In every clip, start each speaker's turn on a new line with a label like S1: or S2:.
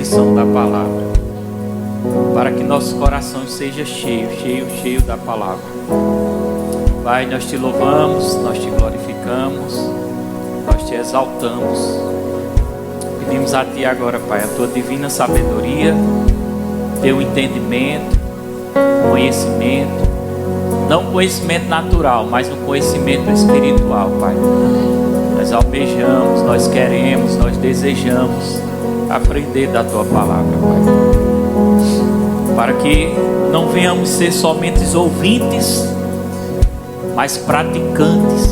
S1: exposição da palavra, para que nossos corações sejam cheios da palavra. Pai, nós te louvamos, nós te glorificamos, nós te exaltamos. Pedimos a ti agora, Pai, a tua divina sabedoria, teu entendimento, conhecimento, não conhecimento natural, mas um conhecimento espiritual, Pai. Nós almejamos, nós queremos, nós desejamos aprender da tua palavra, Pai, para que não venhamos ser somente ouvintes, mas praticantes,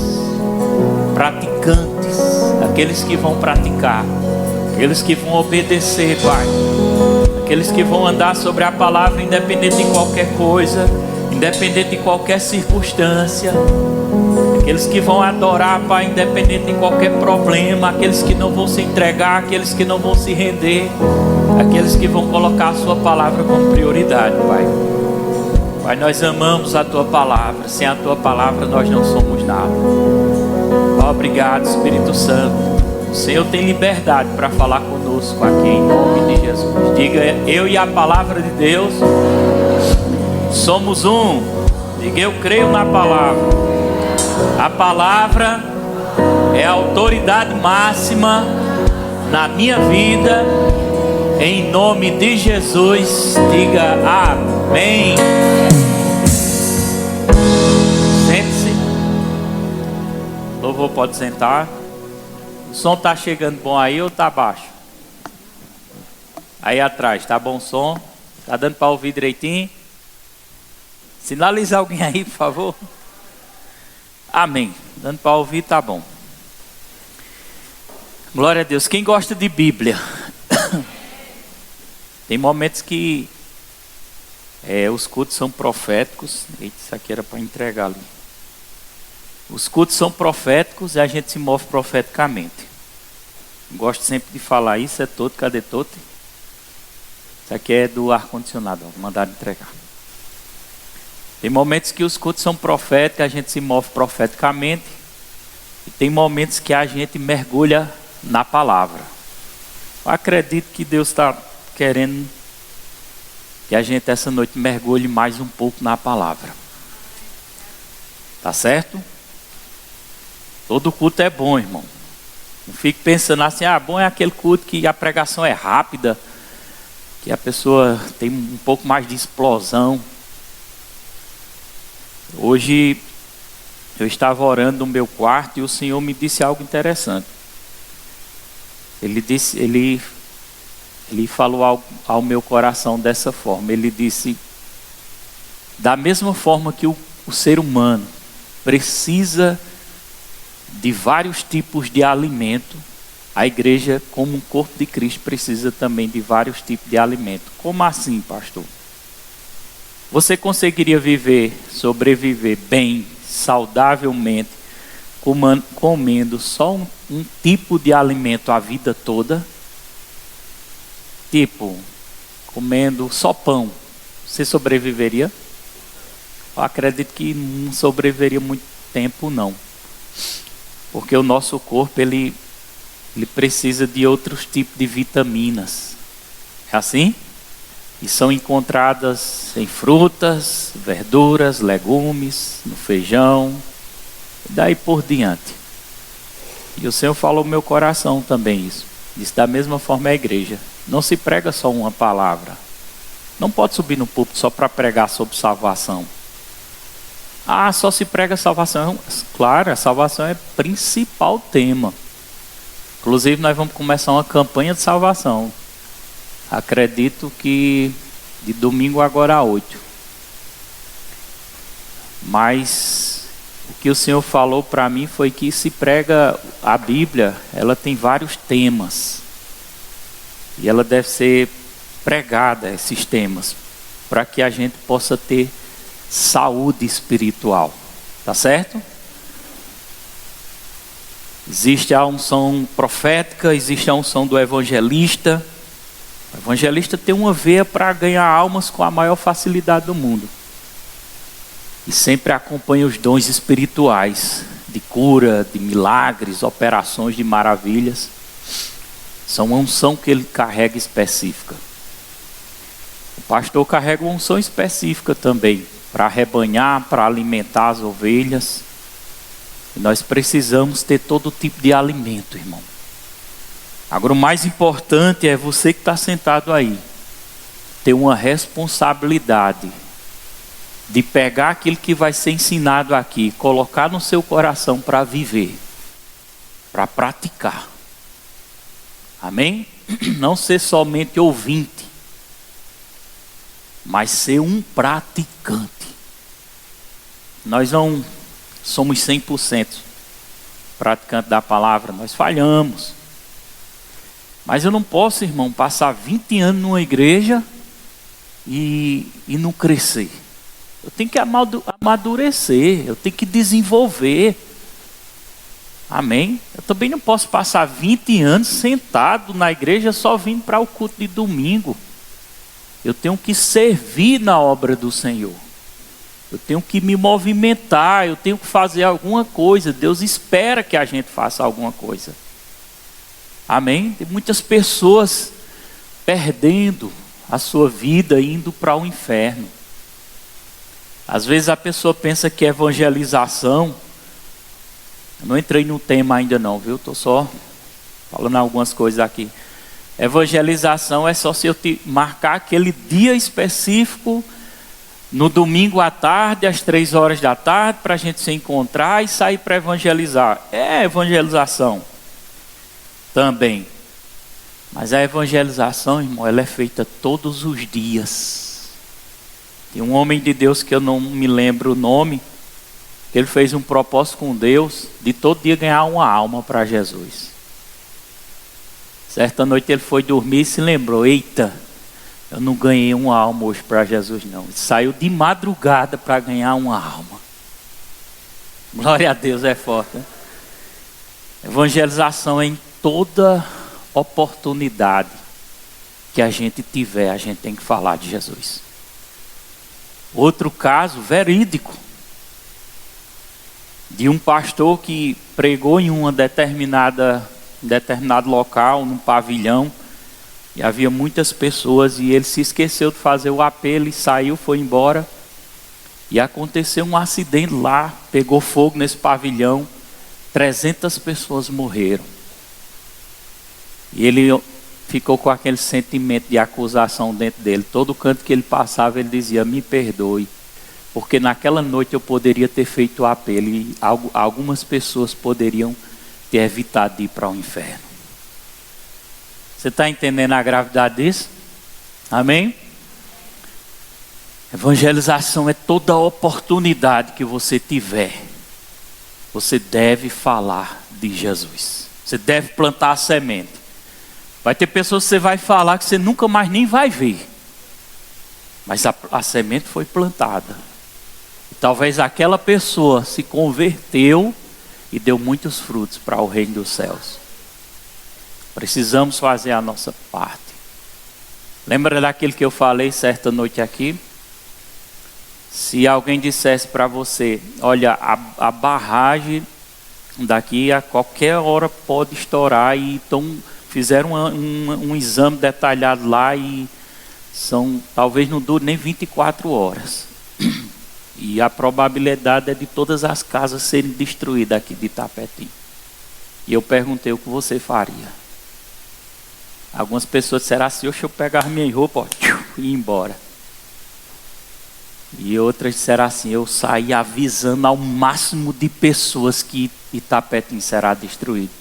S1: aqueles que vão praticar, aqueles que vão obedecer, Pai, aqueles que vão andar sobre a palavra independente de qualquer coisa, independente de qualquer circunstância, aqueles que vão adorar, Pai, independente de qualquer problema, aqueles que não vão se entregar, aqueles que não vão se render, aqueles que vão colocar a sua palavra como prioridade, Pai. Pai, nós amamos a tua palavra, sem a tua palavra nós não somos nada. Obrigado, Espírito Santo. O Senhor tem liberdade para falar conosco aqui em nome de Jesus. Diga: eu e a palavra de Deus somos um. Diga: eu creio na palavra. A palavra é a autoridade máxima na minha vida. Em nome de Jesus, diga amém. Sente-se. Louvor, pode sentar. O som está chegando bom aí ou está baixo? Aí atrás, tá bom o som? Tá dando para ouvir direitinho? Sinaliza alguém aí, por favor. Amém. Dando para ouvir, tá bom. Glória a Deus. Quem gosta de Bíblia? Tem momentos que os cultos são proféticos. Eita, isso aqui era para entregar ali. Os cultos são proféticos e a gente se move profeticamente. Gosto sempre de falar isso. É todo, cadê todo? Isso aqui é do ar-condicionado, vou mandar entregar. Tem momentos que os cultos são proféticos, a gente se move profeticamente. E tem momentos que a gente mergulha na palavra. Eu acredito que Deus está querendo que a gente essa noite mergulhe mais um pouco na palavra. Tá certo? Todo culto é bom, irmão. Não fique pensando assim: bom é aquele culto que a pregação é rápida, que a pessoa tem um pouco mais de explosão. Hoje eu estava orando no meu quarto e o Senhor me disse algo interessante. Ele falou ao meu coração dessa forma. Ele disse: da mesma forma que o ser humano precisa de vários tipos de alimento, a igreja, como um corpo de Cristo, precisa também de vários tipos de alimento. Como assim, pastor? Você conseguiria sobreviver bem, saudavelmente, comendo só um tipo de alimento a vida toda? Tipo, comendo só pão, você sobreviveria? Eu acredito que não sobreviveria muito tempo, não. Porque o nosso corpo, ele precisa de outros tipos de vitaminas. É assim? E são encontradas em frutas, verduras, legumes, no feijão, e daí por diante. E o Senhor falou no meu coração também isso. Disse: da mesma forma é a igreja. Não se prega só uma palavra. Não pode subir no púlpito só para pregar sobre salvação. Só se prega salvação. Claro, a salvação é o principal tema. Inclusive nós vamos começar uma campanha de salvação. Acredito que de domingo agora a 8. Mas o que o Senhor falou para mim foi que se prega a Bíblia, ela tem vários temas. E ela deve ser pregada, esses temas, para que a gente possa ter saúde espiritual. Tá certo? Existe a unção profética, existe a unção do evangelista. O evangelista tem uma veia para ganhar almas com a maior facilidade do mundo. E sempre acompanha os dons espirituais, de cura, de milagres, operações de maravilhas. São uma unção que ele carrega específica. O pastor carrega uma unção específica também, para arrebanhar, para alimentar as ovelhas. E nós precisamos ter todo tipo de alimento, irmão. Agora o mais importante é você que está sentado aí, ter uma responsabilidade de pegar aquilo que vai ser ensinado aqui, colocar no seu coração para viver, para praticar. Amém? Não ser somente ouvinte, mas ser um praticante. Nós não somos 100% praticante da palavra, nós falhamos. Mas eu não posso, irmão, passar 20 anos numa igreja e não crescer. Eu tenho que amadurecer, eu tenho que desenvolver. Amém? Eu também não posso passar 20 anos sentado na igreja só vindo para o culto de domingo. Eu tenho que servir na obra do Senhor. Eu tenho que me movimentar, eu tenho que fazer alguma coisa. Deus espera que a gente faça alguma coisa. Amém? Tem muitas pessoas perdendo a sua vida, indo para o inferno. Às vezes a pessoa pensa que evangelização... Eu não entrei no tema ainda não, viu? Estou só falando algumas coisas aqui. Evangelização é só se eu te marcar aquele dia específico, no domingo à tarde, às 3 horas da tarde, para a gente se encontrar e sair para evangelizar. É evangelização também. Mas a evangelização, irmão, ela é feita todos os dias. Tem um homem de Deus que eu não me lembro o nome, que ele fez um propósito com Deus de todo dia ganhar uma alma para Jesus. Certa noite ele foi dormir e se lembrou: eita, eu não ganhei uma alma hoje para Jesus não. Ele saiu de madrugada para ganhar uma alma. Glória a Deus, é forte, né? Evangelização é em toda oportunidade que a gente tiver, a gente tem que falar de Jesus. Outro caso verídico, de um pastor que pregou em um determinado local, num pavilhão, e havia muitas pessoas, e ele se esqueceu de fazer o apelo, e saiu, foi embora, e aconteceu um acidente lá, pegou fogo nesse pavilhão, 300 pessoas morreram. E ele ficou com aquele sentimento de acusação dentro dele. Todo canto que ele passava, ele dizia: me perdoe, porque naquela noite eu poderia ter feito o apelo e algumas pessoas poderiam ter evitado de ir para o inferno. Você está entendendo a gravidade disso? Amém? Evangelização é toda oportunidade que você tiver. Você deve falar de Jesus. Você deve plantar a semente. Vai ter pessoas que você vai falar que você nunca mais nem vai ver. Mas a semente foi plantada. Talvez aquela pessoa se converteu e deu muitos frutos para o reino dos céus. Precisamos fazer a nossa parte. Lembra daquilo que eu falei certa noite aqui? Se alguém dissesse para você: olha, a barragem daqui a qualquer hora pode estourar, e então fizeram um exame detalhado lá, e talvez não dure nem 24 horas. E a probabilidade é de todas as casas serem destruídas aqui de Itapetim. E eu perguntei: o que você faria? Algumas pessoas disseram assim: eu pegar minha roupa e ir embora. E outras disseram assim: eu saí avisando ao máximo de pessoas que Itapetim será destruído.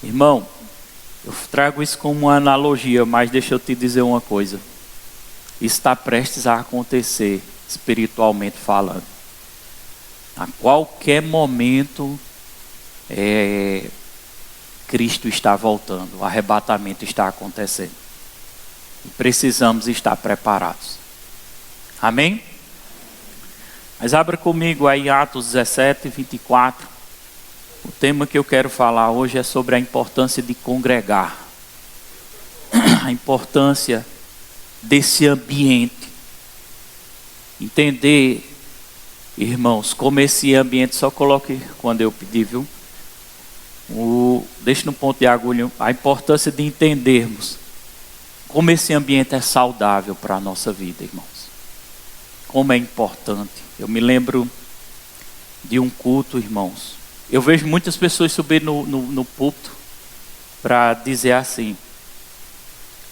S1: Irmão, eu trago isso como uma analogia, mas deixa eu te dizer uma coisa. Isso está prestes a acontecer, espiritualmente falando. A qualquer momento, Cristo está voltando, o arrebatamento está acontecendo. E precisamos estar preparados. Amém? Mas abra comigo aí Atos 17, 24. O tema que eu quero falar hoje é sobre a importância de congregar. A importância desse ambiente. Entender, irmãos, como esse ambiente, só coloque quando eu pedir, viu? Deixe no ponto de agulha a importância de entendermos como esse ambiente é saudável para a nossa vida, irmãos. Como é importante. Eu me lembro de um culto, irmãos. Eu vejo muitas pessoas subir no púlpito para dizer assim: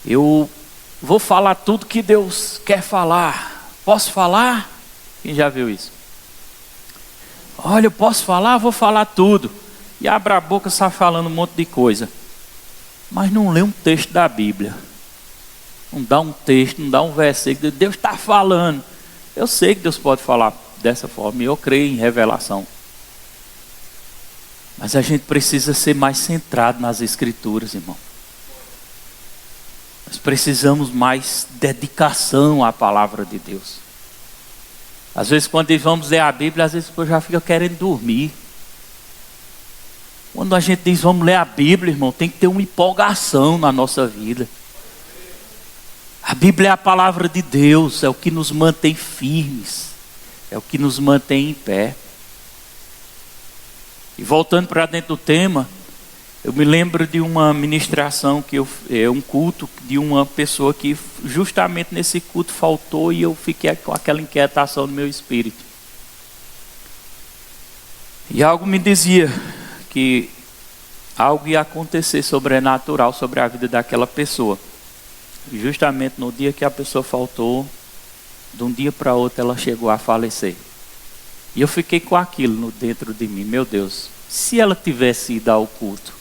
S1: eu vou falar tudo que Deus quer falar. Posso falar? Quem já viu isso? Olha, eu posso falar? Vou falar tudo. E abre a boca, sai falando um monte de coisa. Mas não lê um texto da Bíblia. Não dá um texto, não dá um versículo. Deus está falando. Eu sei que Deus pode falar dessa forma. E eu creio em revelação. Mas a gente precisa ser mais centrado nas Escrituras, irmão. Nós precisamos mais dedicação à palavra de Deus. Às vezes quando vamos ler a Bíblia, às vezes eu já fico querendo dormir. Quando a gente diz vamos ler a Bíblia, irmão, tem que ter uma empolgação na nossa vida. A Bíblia é a palavra de Deus, é o que nos mantém firmes, é o que nos mantém em pé. E voltando para dentro do tema, eu me lembro de uma ministração, um culto de uma pessoa que justamente nesse culto faltou e eu fiquei com aquela inquietação no meu espírito. E algo me dizia que algo ia acontecer sobrenatural sobre a vida daquela pessoa. E justamente no dia que a pessoa faltou, de um dia para outro ela chegou a falecer. E eu fiquei com aquilo dentro de mim. Meu Deus, se ela tivesse ido ao culto,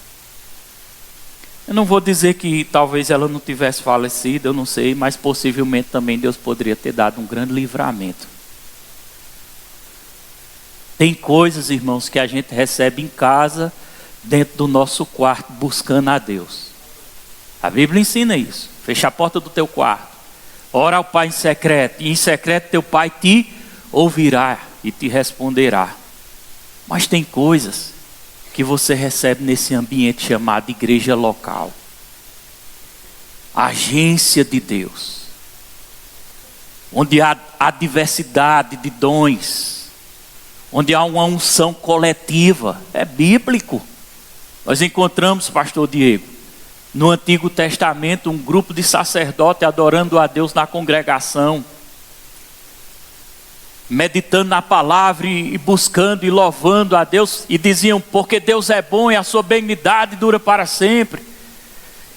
S1: eu não vou dizer que talvez ela não tivesse falecido, eu não sei, mas possivelmente também Deus poderia ter dado um grande livramento. Tem coisas, irmãos, que a gente recebe em casa, dentro do nosso quarto, buscando a Deus. A Bíblia ensina isso. Fecha a porta do teu quarto. Ora ao Pai em secreto. E em secreto teu Pai te ouvirá e te responderá. Mas tem coisas que você recebe nesse ambiente chamado igreja local. Agência de Deus. Onde há a diversidade de dons. Onde há uma unção coletiva. É bíblico. Nós encontramos, pastor Diego, no Antigo Testamento, um grupo de sacerdotes adorando a Deus na congregação, meditando na palavra e buscando e louvando a Deus, e diziam, porque Deus é bom e a sua benignidade dura para sempre.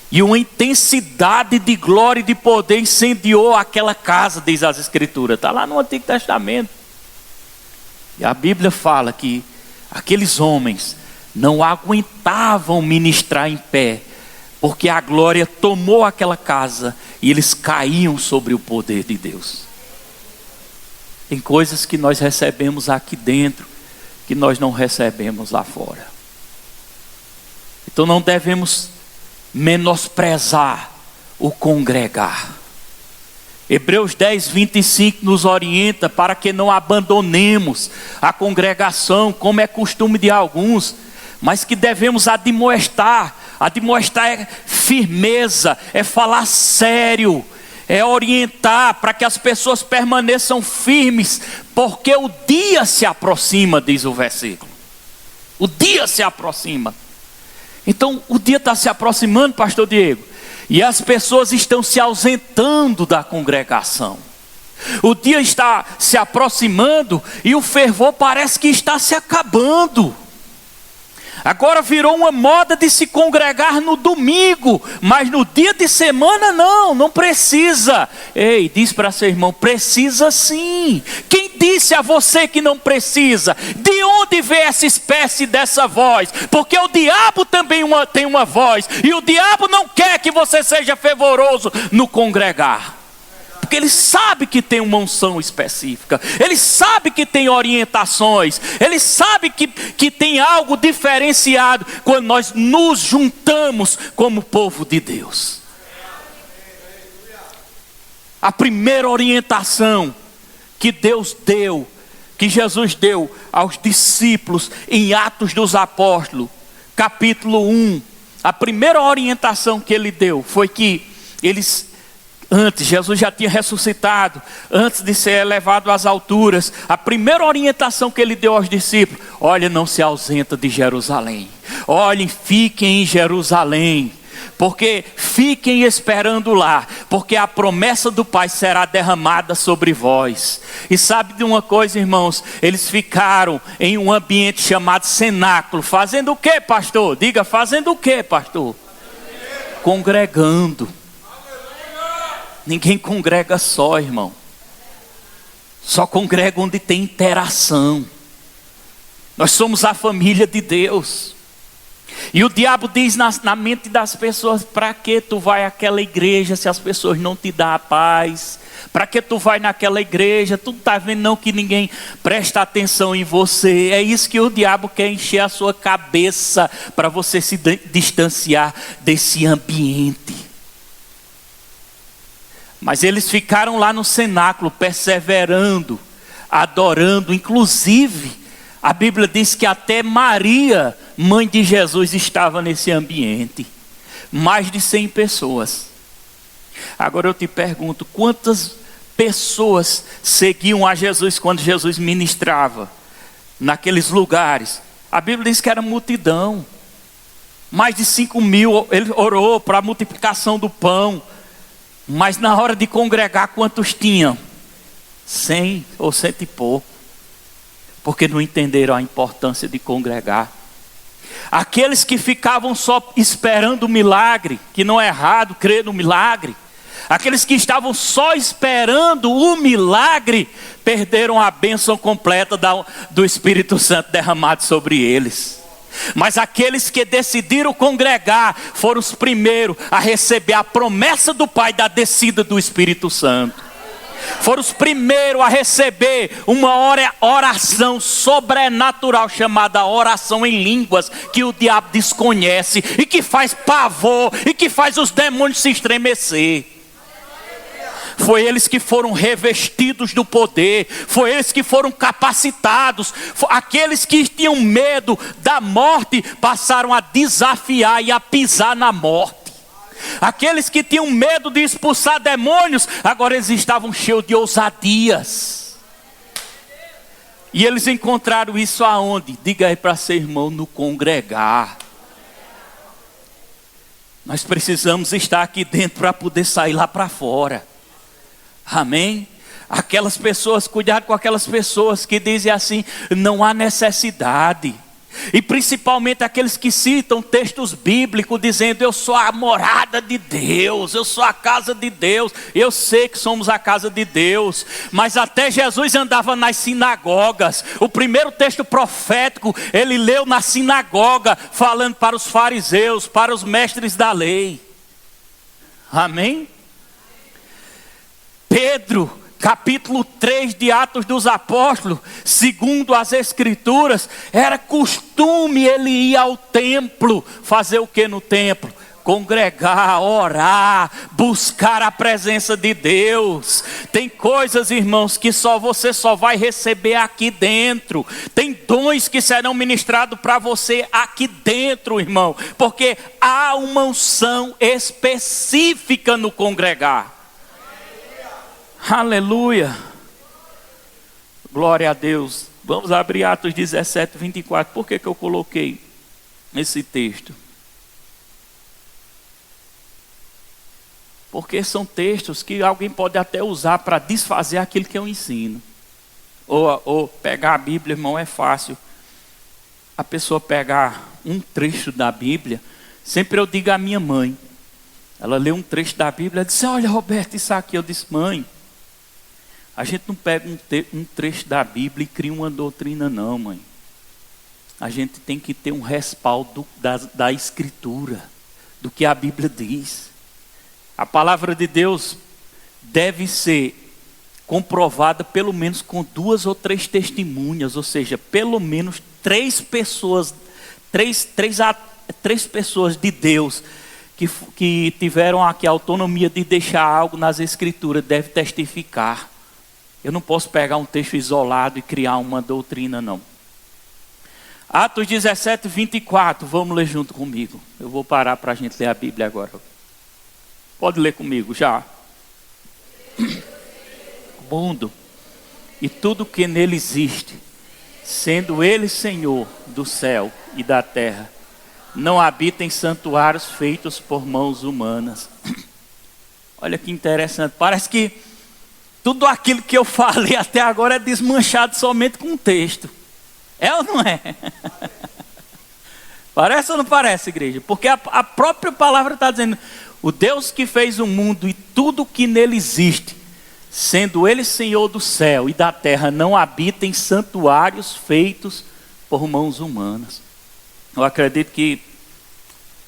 S1: E uma intensidade de glória e de poder incendiou aquela casa, diz as Escrituras. Está lá no Antigo Testamento. E a Bíblia fala que aqueles homens não aguentavam ministrar em pé, porque a glória tomou aquela casa e eles caíam sobre o poder de Deus. Tem coisas que nós recebemos aqui dentro que nós não recebemos lá fora. Então não devemos menosprezar o congregar. Hebreus 10, 25 nos orienta para que não abandonemos a congregação, como é costume de alguns, mas que devemos admoestar. Admoestar é firmeza, é falar sério, é orientar para que as pessoas permaneçam firmes, porque o dia se aproxima, diz o versículo. O dia se aproxima. Então o dia está se aproximando, pastor Diego, e as pessoas estão se ausentando da congregação. O dia está se aproximando e o fervor parece que está se acabando. Agora virou uma moda de se congregar no domingo, mas no dia de semana não precisa. Ei, diz para seu irmão, precisa sim. Quem disse a você que não precisa? De onde veio essa espécie dessa voz? Porque o diabo também tem uma voz, e o diabo não quer que você seja fervoroso no congregar. Porque ele sabe que tem uma unção específica, ele sabe que tem orientações, ele sabe que tem algo diferenciado quando nós nos juntamos como povo de Deus. A primeira orientação que Deus deu, que Jesus deu aos discípulos em Atos dos Apóstolos, capítulo 1, a primeira orientação que ele deu foi que eles Antes, Jesus já tinha ressuscitado, antes de ser elevado às alturas. A primeira orientação que ele deu aos discípulos: olha, não se ausenta de Jerusalém. Olhem, fiquem em Jerusalém. Porque fiquem esperando lá, porque a promessa do Pai será derramada sobre vós. E sabe de uma coisa, irmãos? Eles ficaram em um ambiente chamado cenáculo. Fazendo o que, pastor? Diga, fazendo o que, pastor? Congregando. Ninguém congrega só, irmão. Só congrega onde tem interação. Nós somos a família de Deus. E o diabo diz na mente das pessoas: para que tu vai àquela igreja se as pessoas não te dão a paz? Para que tu vai naquela igreja? Tu não está vendo não que ninguém presta atenção em você? É isso que o diabo quer encher a sua cabeça, para você se distanciar desse ambiente. Mas eles ficaram lá no cenáculo, perseverando, adorando. Inclusive, a Bíblia diz que até Maria, mãe de Jesus, estava nesse ambiente. Mais de 100 pessoas. Agora eu te pergunto, quantas pessoas seguiam a Jesus quando Jesus ministrava naqueles lugares? A Bíblia diz que era multidão. Mais de 5.000, ele orou para a multiplicação do pão. Mas na hora de congregar, quantos tinham? 100 ou 100 e pouco. Porque não entenderam a importância de congregar. Aqueles que ficavam só esperando o milagre, que não é errado crer no milagre. Aqueles que estavam só esperando o milagre, perderam a bênção completa do Espírito Santo derramado sobre eles. Mas aqueles que decidiram congregar foram os primeiros a receber a promessa do Pai da descida do Espírito Santo. Foram os primeiros a receber uma oração sobrenatural chamada oração em línguas, que o diabo desconhece e que faz pavor e que faz os demônios se estremecer. Foi eles que foram revestidos do poder, foi eles que foram capacitados. Aqueles que tinham medo da morte passaram a desafiar e a pisar na morte. Aqueles que tinham medo de expulsar demônios, agora eles estavam cheios de ousadias. E eles encontraram isso aonde? Diga aí para seu irmão: no congregar. Nós precisamos estar aqui dentro para poder sair lá para fora. Amém? Aquelas pessoas, cuidado com aquelas pessoas que dizem assim: não há necessidade. E principalmente aqueles que citam textos bíblicos dizendo: eu sou a morada de Deus, eu sou a casa de Deus. Eu sei que somos a casa de Deus, mas até Jesus andava nas sinagogas. O primeiro texto profético ele leu na sinagoga, falando para os fariseus, para os mestres da lei. Amém? Pedro, capítulo 3 de Atos dos Apóstolos, segundo as Escrituras, era costume ele ir ao templo. Fazer o que no templo? Congregar, orar, buscar a presença de Deus. Tem coisas, irmãos, que você só vai receber aqui dentro. Tem dons que serão ministrados para você aqui dentro, irmão, porque há uma unção específica no congregar. Aleluia, glória a Deus. Vamos abrir Atos 17, 24. Por que eu coloquei esse texto? Porque são textos que alguém pode até usar para desfazer aquilo que eu ensino. Ou pegar a Bíblia, irmão, é fácil. A pessoa pegar um trecho da Bíblia. Sempre eu digo à minha mãe, ela leu um trecho da Bíblia e disse: olha, Roberto, isso aqui. Eu disse: mãe, a gente não pega um trecho da Bíblia e cria uma doutrina não, mãe. A gente tem que ter um respaldo da Escritura, do que a Bíblia diz. A palavra de Deus deve ser comprovada pelo menos com 2 ou 3 testemunhas, ou seja, pelo menos 3 pessoas, três pessoas de Deus que tiveram aqui a autonomia de deixar algo nas Escrituras, deve testificar. Eu não posso pegar um texto isolado e criar uma doutrina, não. Atos 17, 24. Vamos ler junto comigo. Eu vou parar para a gente ler a Bíblia agora. Pode ler comigo já. mundo e tudo que nele existe, sendo ele Senhor do céu e da terra, não habita em santuários feitos por mãos humanas. Olha que interessante, parece que tudo aquilo que eu falei até agora é desmanchado somente com um texto. É ou não é? Parece ou não parece, igreja? Porque a própria palavra está dizendo: o Deus que fez o mundo e tudo que nele existe, sendo ele Senhor do céu e da terra, não habita em santuários feitos por mãos humanas. Eu acredito que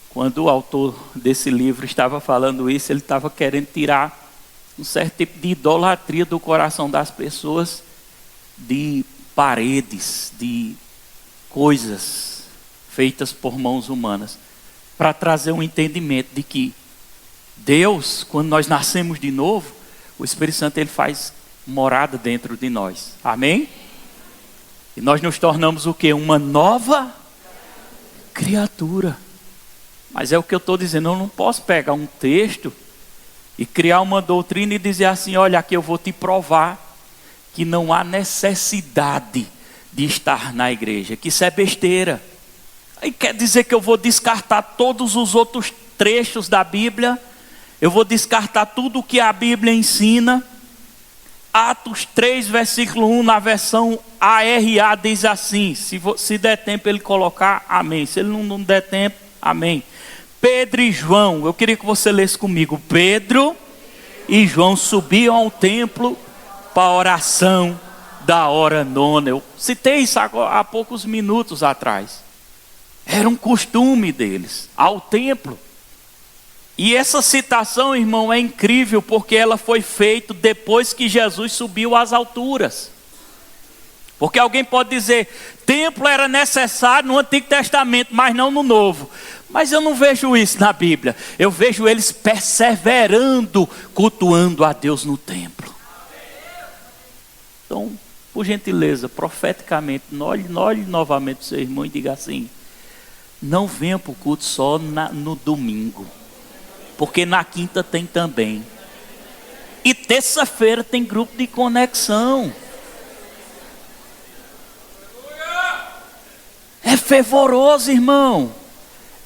S1: quando o autor desse livro estava falando isso, ele estava querendo tirar um certo tipo de idolatria do coração das pessoas, de paredes, de coisas feitas por mãos humanas, para trazer um entendimento de que Deus, quando nós nascemos de novo, o Espírito Santo ele faz morada dentro de nós. Amém? E nós nos tornamos o quê? Uma nova criatura. Mas é o que eu estou dizendo, eu não posso pegar um texto e criar uma doutrina e dizer assim: olha, aqui eu vou te provar que não há necessidade de estar na igreja, que isso é besteira. Aí quer dizer que eu vou descartar todos os outros trechos da Bíblia, eu vou descartar tudo o que a Bíblia ensina. Atos 3, versículo 1, na versão ARA, diz assim, se der tempo ele colocar, amém. Se ele não der tempo, amém. Pedro e João, eu queria que você lesse comigo. Pedro e João subiam ao templo para a oração da hora nona. Eu citei isso há poucos minutos atrás. Era um costume deles, ao templo. E essa citação, irmão, é incrível, porque ela foi feita depois que Jesus subiu às alturas. Porque alguém pode dizer, templo era necessário no Antigo Testamento, mas não no Novo. Mas eu não vejo isso na Bíblia. Eu vejo eles perseverando, cultuando a Deus no templo. Então, por gentileza, profeticamente, olhe novamente o seu irmão e diga assim: não venha para o culto só no domingo, porque na quinta tem também. E terça-feira tem grupo de conexão. É fervoroso, irmão.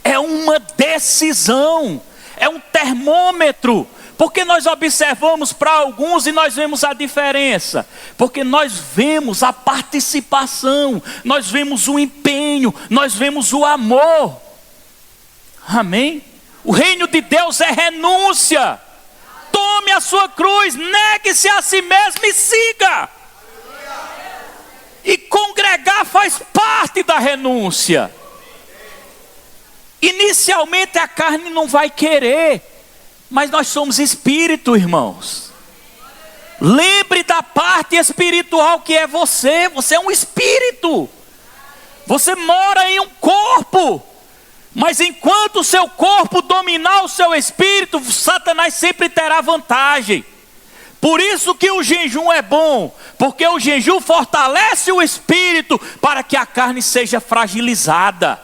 S1: É uma decisão. É um termômetro. Porque nós observamos para alguns e nós vemos a diferença. Porque nós vemos a participação. Nós vemos o empenho. Nós vemos o amor. Amém? O reino de Deus é renúncia. Tome a sua cruz, negue-se a si mesmo e siga. E congregar faz parte da renúncia. Inicialmente a carne não vai querer, mas nós somos espírito, irmãos. Lembre da parte espiritual que é você. Você é um espírito. Você mora em um corpo. Mas enquanto o seu corpo dominar o seu espírito, Satanás sempre terá vantagem. Por isso que o jejum é bom, porque o jejum fortalece o espírito para que a carne seja fragilizada.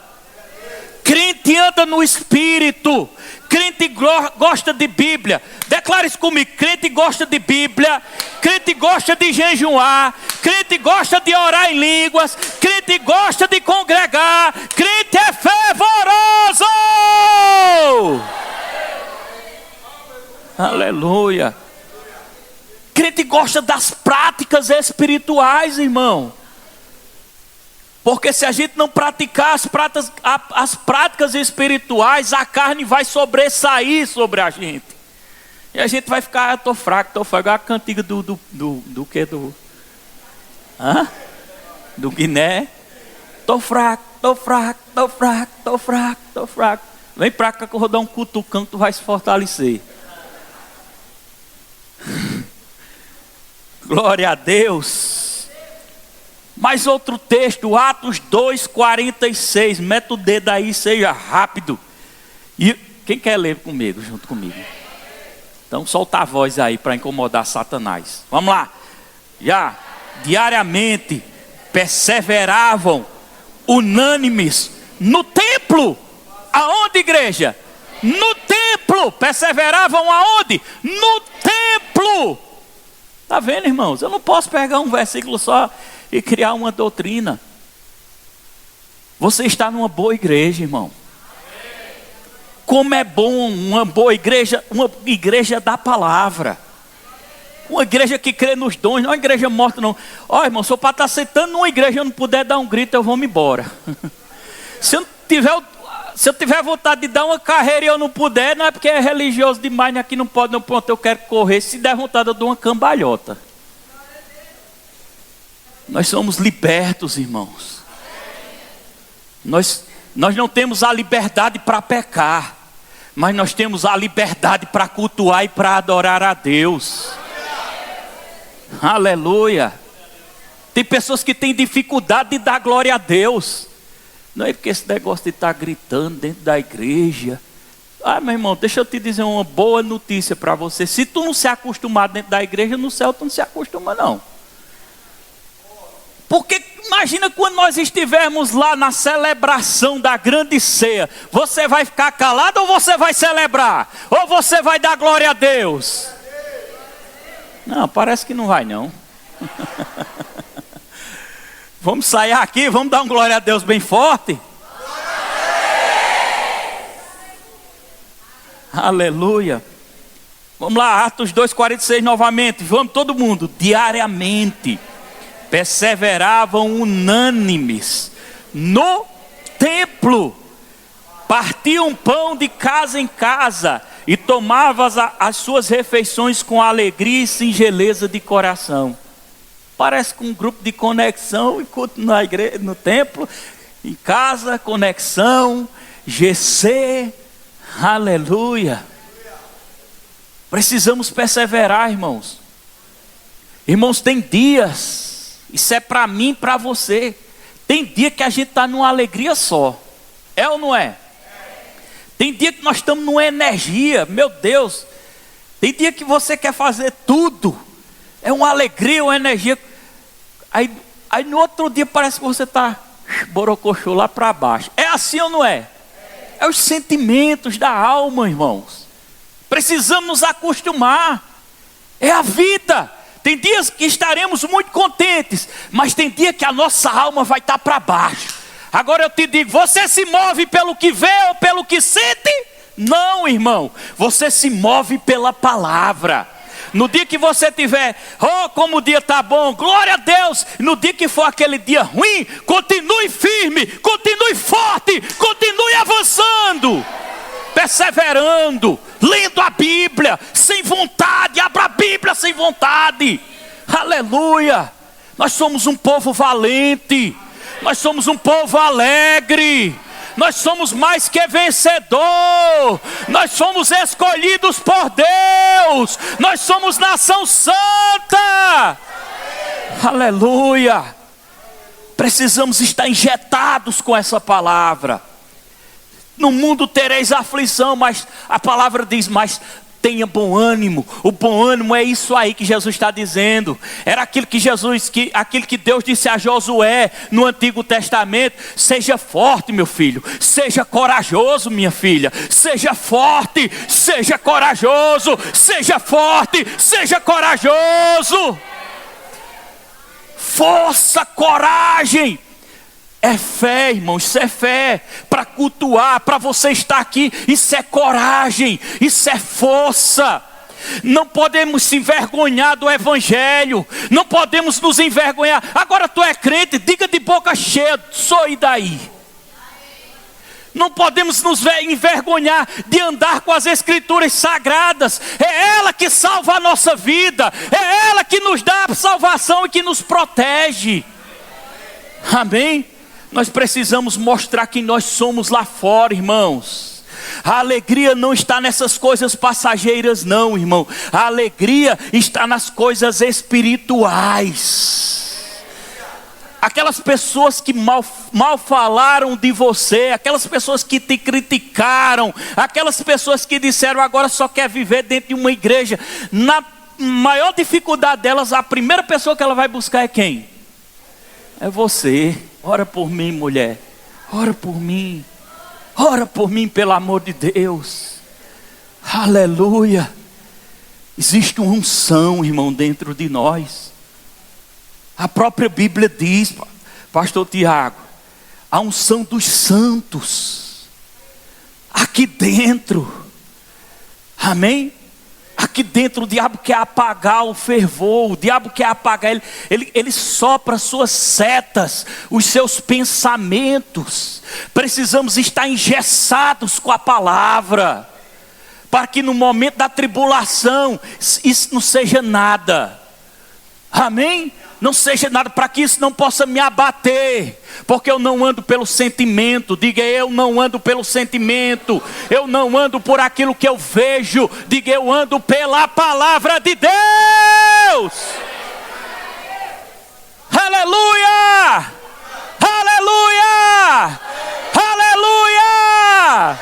S1: Crente anda no espírito, crente gosta de Bíblia. Declare isso comigo: crente gosta de Bíblia, crente gosta de jejuar, crente gosta de orar em línguas, crente gosta de congregar, crente é fervoroso. Aleluia. Crente gosta das práticas espirituais, irmão. Porque se a gente não praticar as práticas espirituais, a carne vai sobressair sobre a gente. E a gente vai ficar, tô fraco, a cantiga do Guiné. Tô fraco. Vem pra cá que eu vou dar um cutucão que tu vai se fortalecer. Glória a Deus. Mais outro texto, Atos 2:46. Meta o dedo aí, seja rápido. E quem quer ler comigo, junto comigo? Então solta a voz aí para incomodar Satanás. Vamos lá. Já diariamente perseveravam unânimes no templo. Aonde, igreja? No templo. Perseveravam aonde? No templo. Está vendo, irmãos? Eu não posso pegar um versículo só e criar uma doutrina. Você está numa boa igreja, irmão. Como é bom uma boa igreja, uma igreja da palavra. Uma igreja que crê nos dons, não é uma igreja morta não. Ó, irmão, se eu para estar sentando numa igreja e eu não puder dar um grito, eu vou me embora. Se eu tiver vontade de dar uma carreira e eu não puder, não é porque é religioso demais, aqui não pode, não, pronto, eu quero correr. Se der vontade, eu dou uma cambalhota. Nós somos libertos, irmãos. Nós não temos a liberdade para pecar, mas nós temos a liberdade para cultuar e para adorar a Deus. Aleluia. Tem pessoas que têm dificuldade de dar glória a Deus. Não é porque esse negócio de estar gritando dentro da igreja. Ah, meu irmão, deixa eu te dizer uma boa notícia para você. Se tu não se acostumar dentro da igreja, no céu tu não se acostuma não. Porque imagina quando nós estivermos lá na celebração da grande ceia. Você vai ficar calado ou você vai celebrar? Ou você vai dar glória a Deus? Não, parece que não vai não. Vamos sair aqui, vamos dar um glória a Deus bem forte. Aleluia. Vamos lá, Atos 2,46 novamente. Vamos todo mundo, diariamente. Perseveravam unânimes no templo, partiam pão de casa em casa e tomavam as suas refeições com alegria e singeleza de coração. Parece com um grupo de conexão e culto na igreja, no templo, em casa, conexão, GC, aleluia. Precisamos perseverar, irmãos. Irmãos, tem dias, isso é para mim e para você. Tem dia que a gente está numa alegria só. É ou não é? Tem dia que nós estamos numa energia, meu Deus. Tem dia que você quer fazer tudo. É uma alegria, uma energia. Aí no outro dia parece que você está borocochô lá para baixo. É assim ou não é? É os sentimentos da alma, irmãos. Precisamos nos acostumar. É a vida. Tem dias que estaremos muito contentes, mas tem dia que a nossa alma vai estar para baixo. Agora eu te digo, você se move pelo que vê ou pelo que sente? Não, irmão. Você se move pela palavra. No dia que você tiver, oh, como o dia está bom, glória a Deus. No dia que for aquele dia ruim, continue firme, continue forte, continue avançando, perseverando, lendo a Bíblia, sem vontade, abra a Bíblia sem vontade. Aleluia. Nós somos um povo valente, nós somos um povo alegre. Nós somos mais que vencedor. Nós somos escolhidos por Deus. Nós somos nação santa. Aleluia. Precisamos estar injetados com essa palavra. No mundo tereis aflição, mas a palavra diz, mas tenha bom ânimo. O bom ânimo é isso aí que Jesus está dizendo. Era aquilo que Deus disse a Josué no Antigo Testamento. Seja forte, meu filho. Seja corajoso, minha filha. Seja forte, seja corajoso. Seja forte, seja corajoso. Força, coragem. É fé, irmão, isso é fé. Para cultuar, para você estar aqui, isso é coragem, isso é força. Não podemos se envergonhar do evangelho. Não podemos nos envergonhar. Agora tu é crente, diga de boca cheia, sou e daí. Não podemos nos envergonhar de andar com as escrituras sagradas. É ela que salva a nossa vida. É ela que nos dá a salvação e que nos protege. Amém? Nós precisamos mostrar quem nós somos lá fora, irmãos. A alegria não está nessas coisas passageiras não, irmão. A alegria está nas coisas espirituais. Aquelas pessoas que mal falaram de você, aquelas pessoas que te criticaram, aquelas pessoas que disseram agora só quer viver dentro de uma igreja. Na maior dificuldade delas, a primeira pessoa que ela vai buscar é quem? É você. Ora por mim, mulher. Ora por mim. Ora por mim, pelo amor de Deus. Aleluia. Existe uma unção, irmão, dentro de nós. A própria Bíblia diz, pastor Tiago, a unção dos santos, aqui dentro, amém? Aqui dentro o diabo quer apagar o fervor, o diabo quer apagar, ele sopra suas setas, os seus pensamentos. Precisamos estar engessados com a palavra, para que no momento da tribulação, isso não seja nada, amém? Não seja nada, para que isso não possa me abater, porque eu não ando pelo sentimento. Diga, eu não ando pelo sentimento, eu não ando por aquilo que eu vejo. Diga, eu ando pela palavra de Deus. Aleluia, aleluia, aleluia.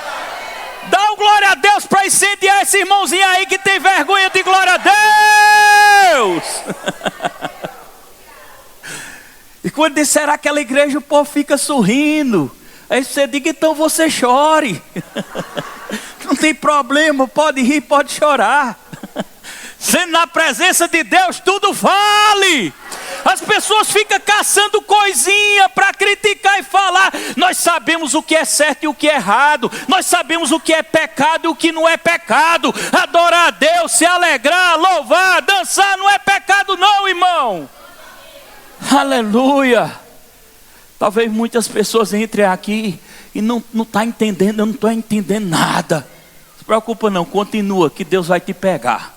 S1: Dá um glória a Deus para incendiar esse irmãozinho aí que tem vergonha de glória a Deus. E quando disser aquela igreja, o povo fica sorrindo. Aí você diga, então você chore. Não tem problema, pode rir, pode chorar. Sendo na presença de Deus, tudo vale. As pessoas ficam caçando coisinha para criticar e falar. Nós sabemos o que é certo e o que é errado. Nós sabemos o que é pecado e o que não é pecado. Adorar a Deus, se alegrar, louvar, dançar, não é pecado não, irmão. Aleluia. Talvez muitas pessoas entrem aqui e não está entendendo, eu não estou entendendo nada. Não se preocupa não, continua que Deus vai te pegar.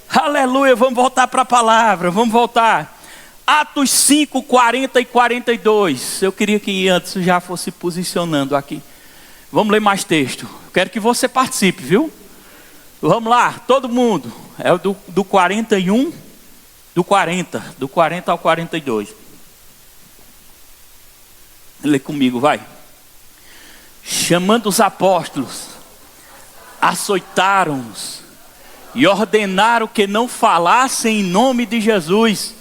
S1: Aleluia, vamos voltar para a palavra, vamos voltar. Atos 5, 40 e 42. Eu queria que antes já fosse posicionando aqui. Vamos ler mais texto. Quero que você participe, viu? Vamos lá, todo mundo. É o do 41. Do 40 ao 42. Lê comigo, vai. Chamando os apóstolos, açoitaram-os e ordenaram que não falassem em nome de Jesus.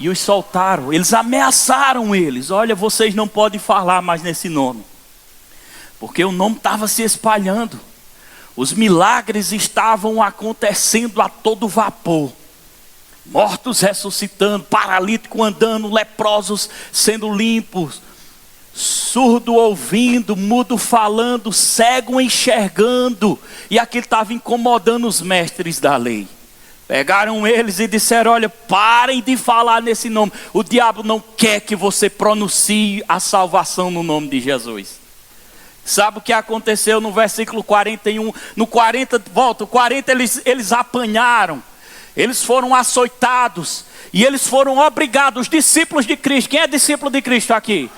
S1: E os soltaram, eles ameaçaram eles. Olha, vocês não podem falar mais nesse nome, porque o nome estava se espalhando. Os milagres estavam acontecendo a todo vapor. Mortos ressuscitando, paralítico andando, leprosos sendo limpos, surdo ouvindo, mudo falando, cego enxergando. E aquilo estava incomodando os mestres da lei. Pegaram eles e disseram, olha, parem de falar nesse nome. O diabo não quer que você pronuncie a salvação no nome de Jesus. Sabe o que aconteceu no versículo 41? No 40, volta, o 40 eles apanharam. Eles foram açoitados e eles foram obrigados, os discípulos de Cristo. Quem é discípulo de Cristo aqui?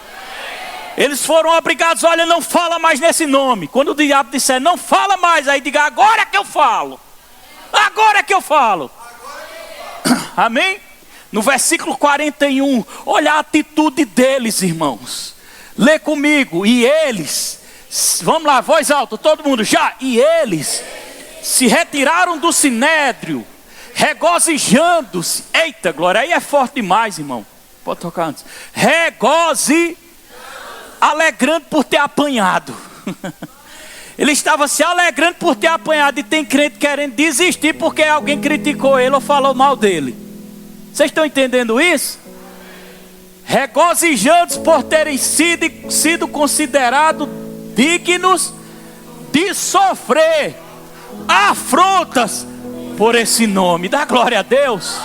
S1: Eles foram obrigados, olha, não fala mais nesse nome. Quando o diabo disser, não fala mais, aí diga, agora é que eu falo. Agora é que eu falo. Amém? No versículo 41, olha a atitude deles, irmãos. Lê comigo, e eles, vamos lá, voz alta, todo mundo já. E eles se retiraram do sinédrio, regozijando-se. Eita, glória, aí é forte demais, irmão. Pode tocar antes. Alegrando por ter apanhado. Ele estava se alegrando por ter apanhado. E tem crente querendo desistir porque alguém criticou ele ou falou mal dele. Vocês estão entendendo isso? Regozijando-se por terem sido considerados dignos de sofrer afrontas por esse nome. Dá glória a Deus.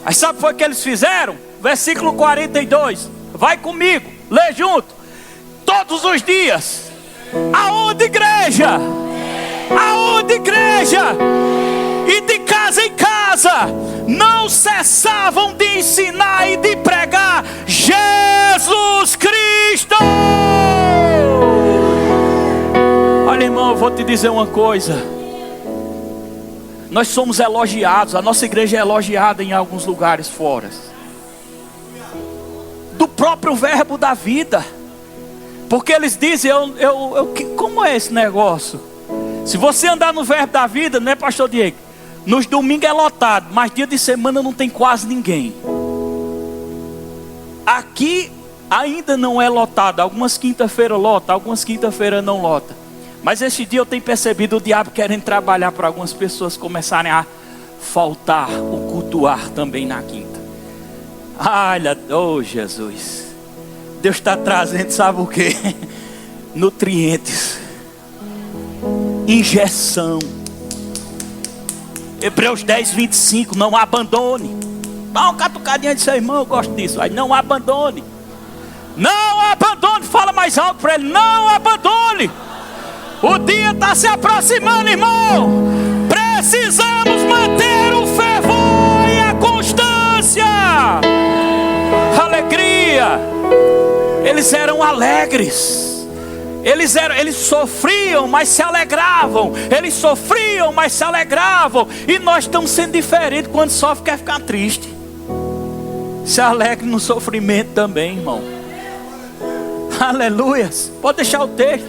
S1: Aí sabe o que foi que eles fizeram? Versículo 42. Vai comigo, lê junto. Todos os dias. Aonde igreja? Aonde igreja? E de casa em casa não cessavam de ensinar e de pregar Jesus Cristo. Olha, irmão, eu vou te dizer uma coisa. Nós somos elogiados, a nossa igreja é elogiada em alguns lugares fora. Do próprio verbo da vida. Porque eles dizem, como é esse negócio? Se você andar no verbo da vida, né, pastor Diego? Nos domingos é lotado, mas dia de semana não tem quase ninguém. Aqui ainda não é lotado. Algumas quinta-feiras lota, algumas quinta-feiras não lota. Mas esse dia eu tenho percebido o diabo querendo trabalhar para algumas pessoas começarem a faltar o cultuar também na quinta. Olha, oh Jesus, Deus está trazendo, sabe o que? Nutrientes, injeção. Hebreus 10, 25, não abandone. Dá uma catucadinha de seu irmão, eu gosto disso. Aí, não abandone. Não abandone, fala mais alto para ele, não abandone. O dia está se aproximando, irmão. Precisamos manter o fervor e a constância. Alegria. Eles eram alegres. Eles sofriam, mas se alegravam. Eles sofriam, mas se alegravam. E nós estamos sendo diferentes. Quando sofre, quer ficar triste. Se alegre no sofrimento também, irmão. Aleluias. Pode deixar o texto,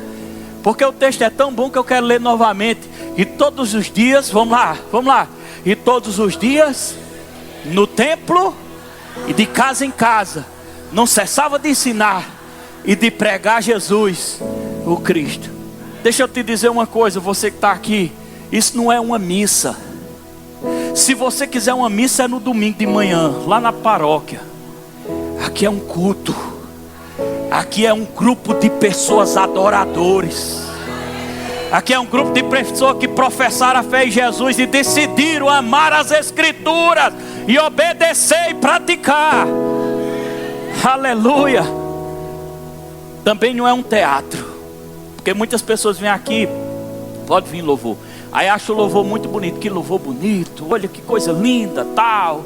S1: porque o texto é tão bom que eu quero ler novamente. E todos os dias, vamos lá. E todos os dias, no templo e de casa em casa, não cessava de ensinar e de pregar Jesus, o Cristo. Deixa eu te dizer uma coisa, você que está aqui, isso não é uma missa. Se você quiser uma missa, é no domingo de manhã, lá na paróquia. Aqui é um culto. Aqui é um grupo de pessoas adoradores. Aqui é um grupo de pessoas que professaram a fé em Jesus e decidiram amar as Escrituras e obedecer e praticar. Aleluia. Também não é um teatro, porque muitas pessoas vêm aqui, pode vir louvor, aí acha o louvor muito bonito, que louvor bonito, olha que coisa linda, tal,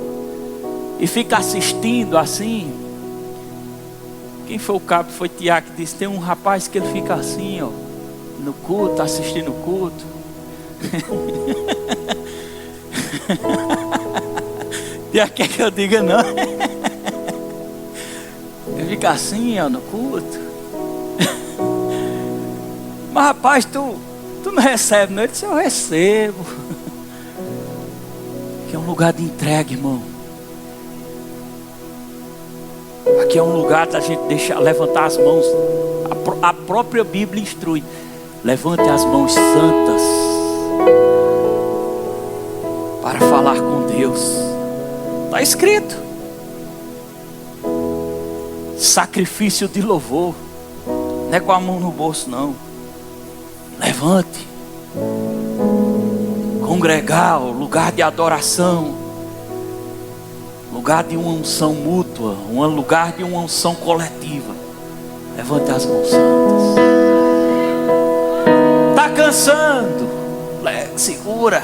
S1: e fica assistindo assim. Quem foi o cabo? Foi Tiago que disse, tem um rapaz que ele fica assim, ó, no culto, assistindo o culto. Tiago quer que eu diga não. Ele fica assim, ó, no culto. Mas rapaz, tu não recebe, não? Ele disse, eu recebo. Aqui é um lugar de entrega, irmão. Aqui é um lugar da gente levantar as mãos. A própria Bíblia instrui. Levante as mãos santas para falar com Deus. Está escrito. Sacrifício de louvor. Não é com a mão no bolso, não. Levante. Congregar, lugar de adoração. Lugar de uma unção mútua. Um lugar de uma unção coletiva. Levante as mãos santas. Está cansando? Segura.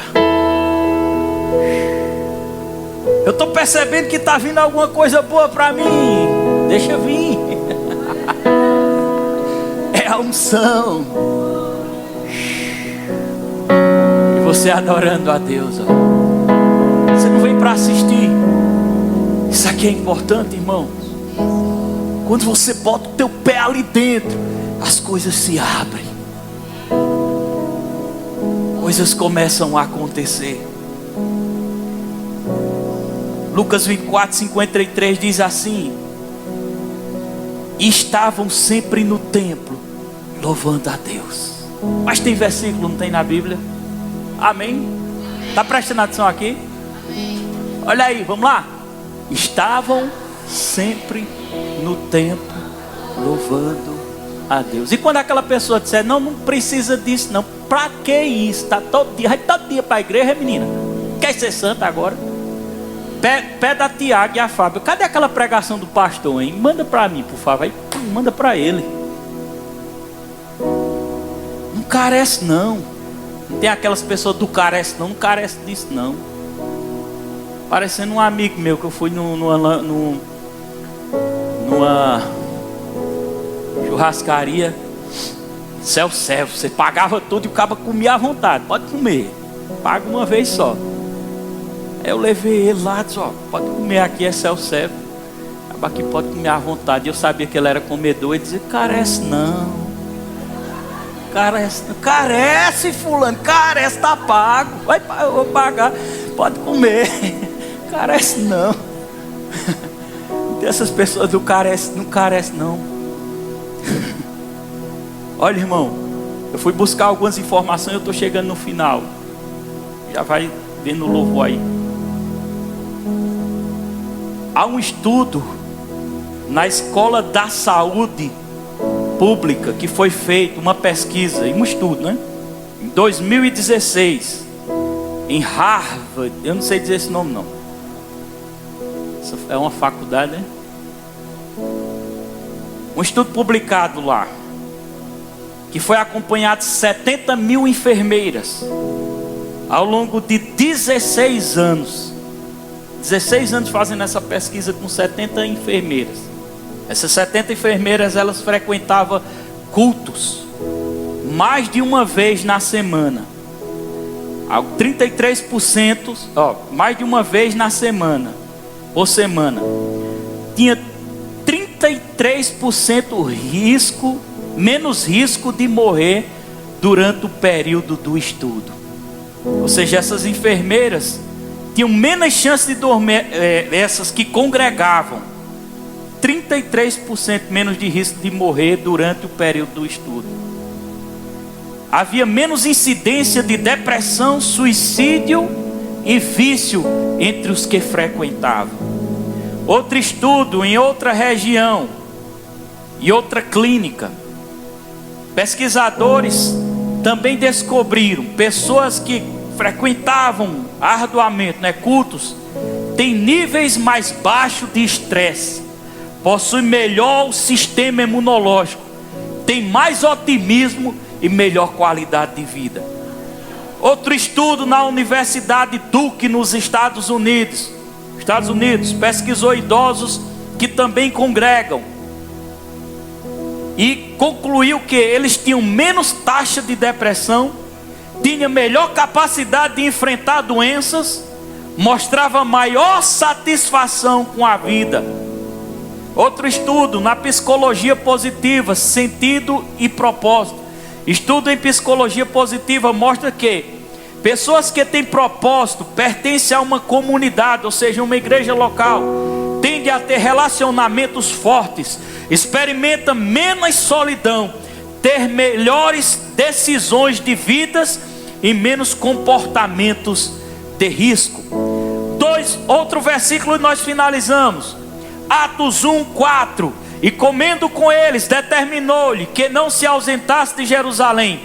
S1: Eu estou percebendo que está vindo alguma coisa boa para mim. Deixa vir. É a unção. E você adorando a Deus, ó. Você não vem para assistir. Isso aqui é importante, irmãos. Quando você bota o teu pé ali dentro, as coisas se abrem. Coisas começam a acontecer. Lucas 24, 53 diz assim: e estavam sempre no templo, louvando a Deus. Mas tem versículo, não tem na Bíblia? Amém? Está prestando atenção aqui? Olha aí, vamos lá. Estavam sempre no templo, louvando a Deus. E quando aquela pessoa disser, não precisa disso não. Pra que isso? Tá todo dia, vai todo dia para a igreja, menina. Quer ser santa agora? Pede a Tiago e a Fábio. Cadê aquela pregação do pastor, hein? Manda para mim, por favor. Manda para ele. Não carece não. Não tem aquelas pessoas do carece não. Não carece disso não. Parecendo um amigo meu que eu fui numa churrascaria self-service. Você pagava tudo e o cara comia à vontade. Pode comer, paga uma vez só. Aí eu levei ele lá, disse, ó, pode comer aqui, é self-service. Aqui pode comer à vontade. Eu sabia que ele era comedor. Ele dizia, carece não. Carece fulano, carece, tá pago. Eu vou pagar, pode comer. Carece não. Essas pessoas do carece, não carece não. Olha, irmão, Eu fui buscar algumas informações, eu estou chegando no final. Já vai vendo o louvor aí. Há um estudo na Escola da Saúde Pública que foi feito, uma pesquisa, um estudo, né? Em 2016, em Harvard, eu não sei dizer esse nome não. Essa é uma faculdade, né? Um estudo publicado lá, que foi acompanhado de 70 mil enfermeiras ao longo de 16 anos. 16 anos fazendo essa pesquisa com 70 enfermeiras. Essas 70 enfermeiras, elas frequentavam cultos mais de uma vez na semana. 33%, mais de uma vez na semana, por semana. Tinha 33% menos risco de morrer durante o período do estudo. Ou seja, essas enfermeiras tinham menos chance de dormir, essas que congregavam, 33% menos de risco de morrer durante o período do estudo. Havia menos incidência de depressão, suicídio e vício entre os que frequentavam. Outro estudo em outra região e outra clínica, pesquisadores também descobriram pessoas que frequentavam arduamente, cultos, têm níveis mais baixos de estresse, possuem melhor sistema imunológico, têm mais otimismo e melhor qualidade de vida. Outro estudo na Universidade Duke, nos Estados Unidos, pesquisou idosos que também congregam e concluiu que eles tinham menos taxa de depressão, tinham melhor capacidade de enfrentar doenças, mostrava maior satisfação com a vida. Outro estudo na psicologia positiva, sentido e propósito. Estudo em psicologia positiva mostra que pessoas que têm propósito, pertencem a uma comunidade, ou seja, uma igreja local, tendem a ter relacionamentos fortes, experimentam menos solidão, ter melhores decisões de vidas e menos comportamentos de risco. Outro versículo e nós finalizamos. Atos 1:4. E comendo com eles, determinou-lhe que não se ausentasse de Jerusalém,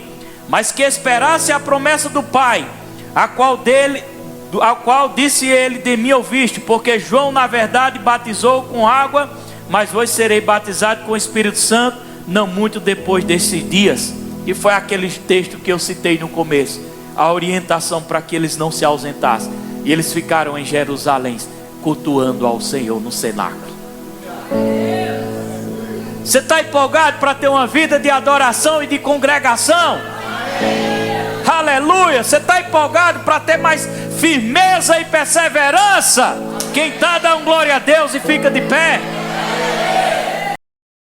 S1: mas que esperasse a promessa do Pai, a qual disse ele: de mim ouviste, porque João na verdade batizou com água, mas vós serei batizado com o Espírito Santo não muito depois desses dias. E foi aquele texto que eu citei no começo, a orientação para que eles não se ausentassem. E eles ficaram em Jerusalém cultuando ao Senhor no cenáculo. Você está empolgado para ter uma vida de adoração e de congregação? Aleluia! Você está empolgado para ter mais firmeza e perseverança? Quem está, dá um glória a Deus e fica de pé.